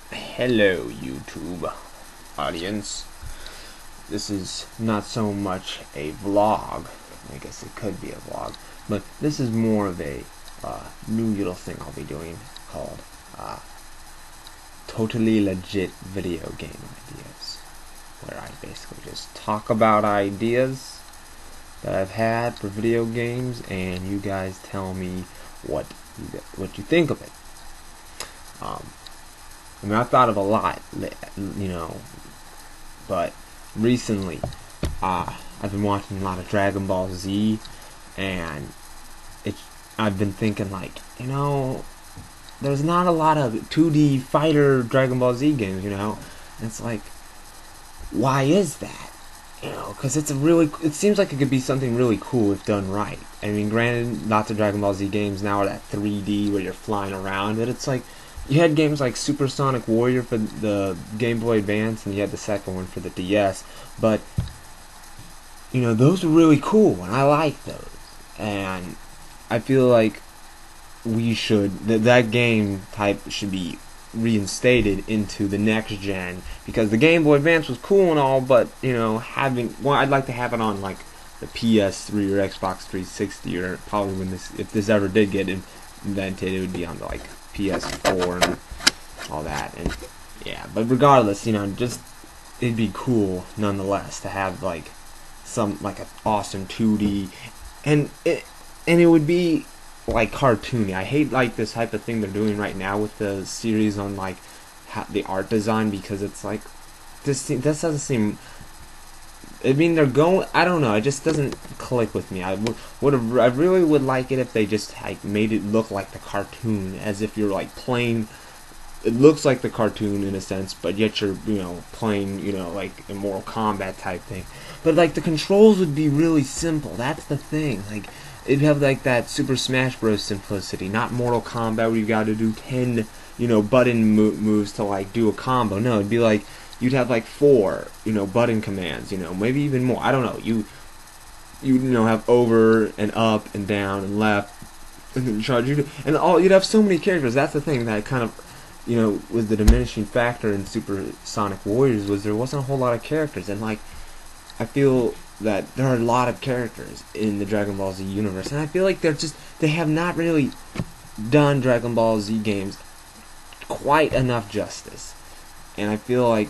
Hello, YouTube audience. This is not so much a vlog. I guess it could be a vlog, but this is more of a new little thing I'll be doing called Totally Legit Video Game Ideas, where I basically just talk about ideas that I've had for video games, and you guys tell me what you think of it. I mean, I've thought of a lot, but recently, I've been watching a lot of Dragon Ball Z, and I've been thinking, there's not a lot of 2D fighter Dragon Ball Z games, and it's like, why is that? Because it seems like it could be something really cool if done right. I mean, granted, lots of Dragon Ball Z games now are that 3D where you're flying around, but it's like, you had games like Super Sonic Warrior for the Game Boy Advance, and you had the second one for the DS, but, those were really cool, and I like those, and I feel like that game type should be reinstated into the next gen, because the Game Boy Advance was cool and all, but, I'd like to have it on, like, the PS3 or Xbox 360, or probably if this ever did get invented, it would be on the, like, PS4 and all that, and yeah, but regardless, it'd be cool nonetheless to have like an awesome 2D, and it would be like cartoony. I hate like this type of thing they're doing right now with the series on like the art design, because it's like this doesn't seem. I mean, they're going. I don't know. It just doesn't click with me. I really would like it if they just like made it look like the cartoon, as if you're like playing. It looks like the cartoon in a sense, but yet you're playing like a Mortal Kombat type thing. But like the controls would be really simple. That's the thing. Like it'd have like that Super Smash Bros. Simplicity, not Mortal Kombat where you got to do 10 button moves to like do a combo. No, it'd be like. You'd have like 4, button commands, maybe even more. I don't know. You have over and up and down and left, and then charge. You'd have so many characters. That's the thing that kind of, was the diminishing factor in Super Sonic Warriors, was there wasn't a whole lot of characters, and like, I feel that there are a lot of characters in the Dragon Ball Z universe, and I feel like they have not really done Dragon Ball Z games quite enough justice, and I feel like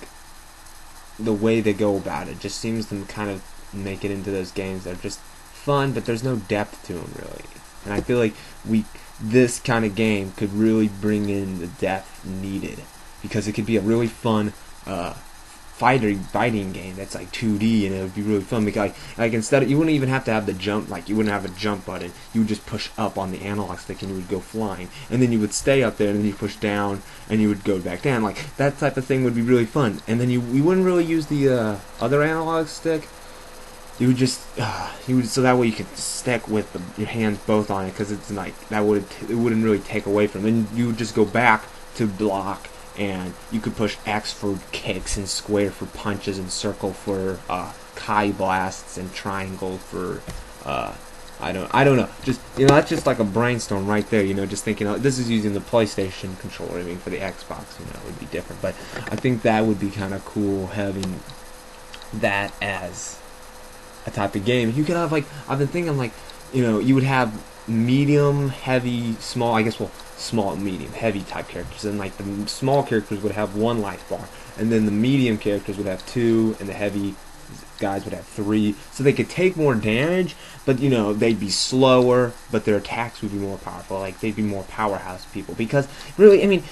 the way they go about it just seems to kind of make it into those games that are just fun, but there's no depth to them really. And I feel like this kind of game could really bring in the depth needed, because it could be a really fun fighting game that's like 2D, and it would be really fun, because like instead of, you wouldn't even have to have the jump, like you wouldn't have a jump button, you would just push up on the analog stick and you would go flying, and then you would stay up there, and then you push down and you would go back down. Like that type of thing would be really fun. And then you wouldn't really use the other analog stick. You would just so that way you could stick with your hands both on it, because it's like it wouldn't really take away from it. And you would just go back to block, and you could push X for kicks, and square for punches, and circle for Kai blasts, and triangle for I don't know. Just that's just like a brainstorm right there. Just thinking this is using the PlayStation controller. I mean, for the Xbox, it would be different. But I think that would be kind of cool, having that as a type of game. You could have I've been thinking you would have medium, heavy, small. I guess small, medium, heavy type characters, and like the small characters would have 1 life bar, and then the medium characters would have 2, and the heavy guys would have 3, so they could take more damage, but they'd be slower, but their attacks would be more powerful. Like they'd be more powerhouse people, because really, I mean,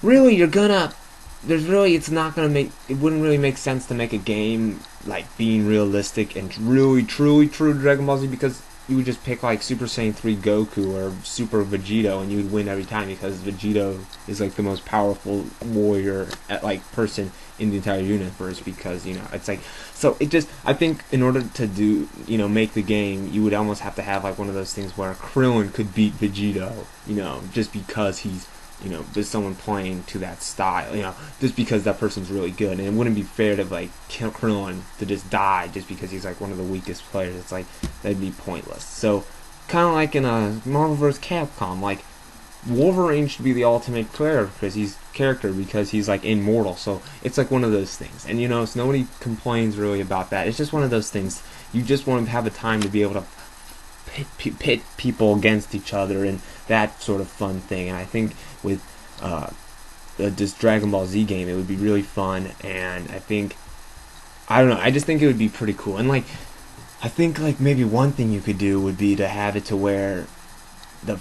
really, it's not gonna make, it wouldn't really make sense to make a game like being realistic and really truly true to Dragon Ball Z, because you would just pick like Super Saiyan 3 Goku or Super Vegito, and you would win every time, because Vegito is like the most powerful warrior person in the entire universe, because it's like, so it just, I think in order to do make the game, you would almost have to have like one of those things where Krillin could beat Vegito, just because he's there's someone playing to that style, just because that person's really good, and it wouldn't be fair to like kill Krillin to just die just because he's like one of the weakest players. It's like, that'd be pointless. So, kind of like in a Marvel vs. Capcom, like Wolverine should be the ultimate character because he's like immortal. So it's like one of those things, and so nobody complains really about that. It's just one of those things. You just want to have a time to be able to pit people against each other and that sort of fun thing. And I think with this Dragon Ball Z game, it would be really fun. And I don't know. I just think it would be pretty cool. And I think maybe one thing you could do would be to have it to where the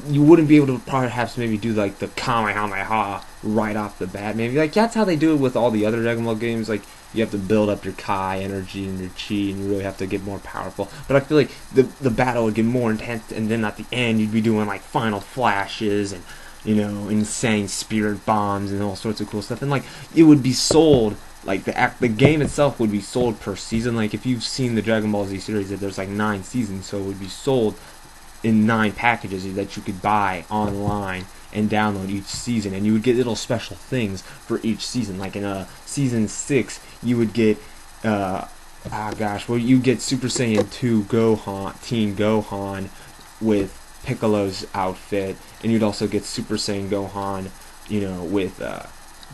you wouldn't be able to perhaps maybe do the Kamehameha right off the bat. Maybe that's how they do it with all the other Dragon Ball games. You have to build up your Kai energy and your Chi, and you really have to get more powerful. But I feel like the battle would get more intense, and then at the end you'd be doing final flashes and insane spirit bombs and all sorts of cool stuff. And it would be sold. The game itself would be sold per season. If you've seen the Dragon Ball Z series, that there's 9 seasons, so it would be sold in 9 packages that you could buy online and download each season, and you would get little special things for each season. In season 6, you would get you get Super Saiyan 2 Gohan, Teen Gohan with Piccolo's outfit, and you'd also get Super Saiyan Gohan, with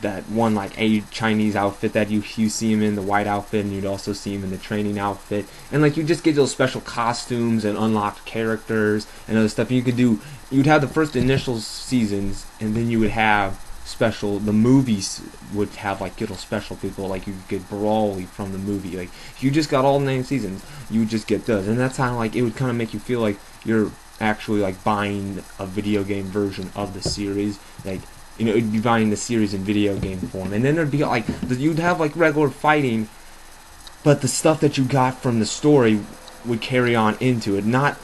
that one a Chinese outfit that you see him in, the white outfit, and you'd also see him in the training outfit, and you just get those special costumes and unlocked characters and other stuff. You'd have the first initial seasons, and then you would have the movies would have little special people, you could get Broly from the movie. If you just got all 9 seasons, you would just get those, and that's how it would kind of make you feel like you're actually buying a video game version of the series. It'd be buying the series in video game form. And then there'd be you'd have regular fighting, but the stuff that you got from the story would carry on into it. Not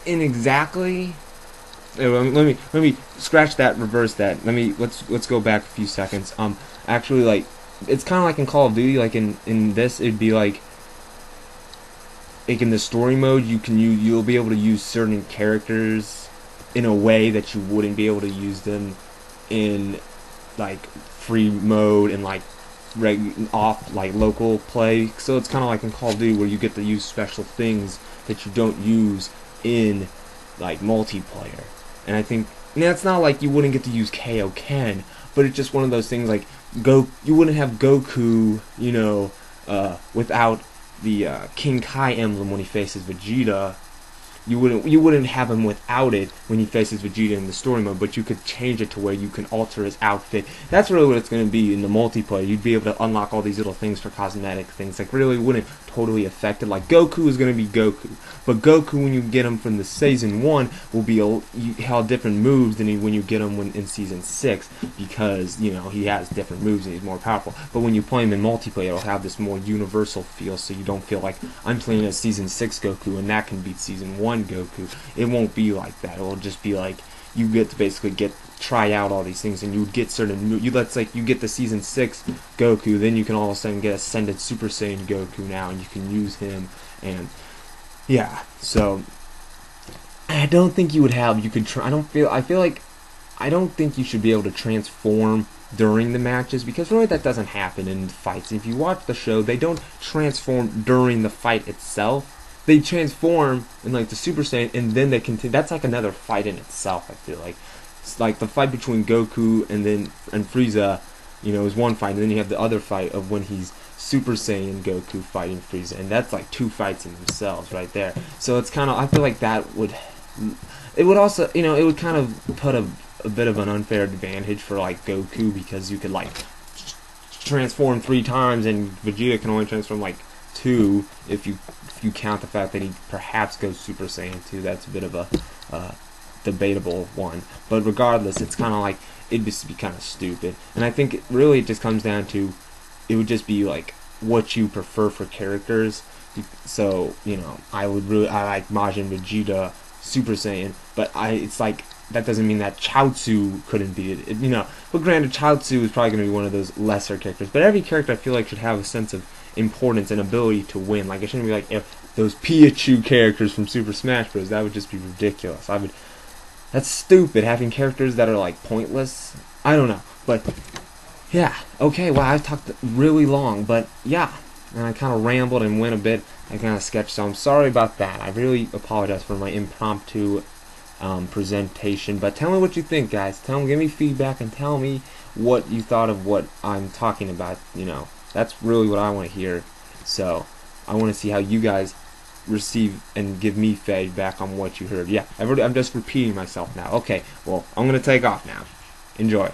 in exactly. Let me scratch that, reverse that. Let's go back a few seconds. Actually, it's kind of in Call of Duty. In this, it'd be in the story mode, you'll be able to use certain characters in a way that you wouldn't be able to use them in free mode and local play. So it's kind of in Call of Duty, where you get to use special things that you don't use in multiplayer. And I think it's not you wouldn't get to use Kaioken, but it's just one of those things you wouldn't have Goku without the King Kai emblem when he faces Vegeta. You wouldn't have him without it when he faces Vegeta in the story mode, but you could change it to where you can alter his outfit. That's really what it's going to be in the multiplayer. You'd be able to unlock all these little things for cosmetic things. Really wouldn't totally affect it. Goku is going to be Goku, but Goku, when you get him from the season 1, will be have different moves than when you get him in season 6, because he has different moves and he's more powerful. But when you play him in multiplayer, it'll have this more universal feel, so you don't feel I'm playing as season 6 Goku and that can beat season 1 Goku. It won't be like that. It'll just be you get to basically try out all these things, and you would get certain moves. You get the season 6 Goku, then you can all of a sudden get Ascended Super Saiyan Goku now, and you can use him. And yeah, so I don't think you would have. You could try. I don't think you should be able to transform during the matches, because really that doesn't happen in fights. If you watch the show, they don't transform during the fight itself. They transform in the Super Saiyan, and then they continue. That's another fight in itself. I feel it's the fight between Goku and Frieza, is one fight, and then you have the other fight of when he's Super Saiyan Goku fighting Frieza, and that's 2 fights in themselves right there. So it's kind of, I feel that would also, it would kind of put a bit of an unfair advantage for Goku, because you could transform 3 times, and Vegeta can only transform 2 if you count the fact that he perhaps goes Super Saiyan 2. That's a bit of a debatable one, but regardless, it's kind of it'd just be kind of stupid. And I think it just comes down to, it would just be what you prefer for characters. So I like Majin Vegeta Super Saiyan, but it's that doesn't mean that Chaozu couldn't be it. But granted, Chaozu is probably going to be one of those lesser characters, but every character I feel should have a sense of importance and ability to win. It shouldn't be if those Pikachu characters from Super Smash Bros. That would just be ridiculous. That's stupid, having characters that are pointless. I don't know, but yeah, okay. Well, I've talked really long, but yeah, and I kind of rambled and went a bit. I kind of sketched, so I'm sorry about that. I really apologize for my impromptu presentation. But tell me what you think, guys. Give me feedback, and tell me what you thought of what I'm talking about. That's really what I want to hear. So I want to see how you guys receive and give me feedback on what you heard. Yeah, I'm just repeating myself now. Okay, well, I'm gonna take off now. Enjoy.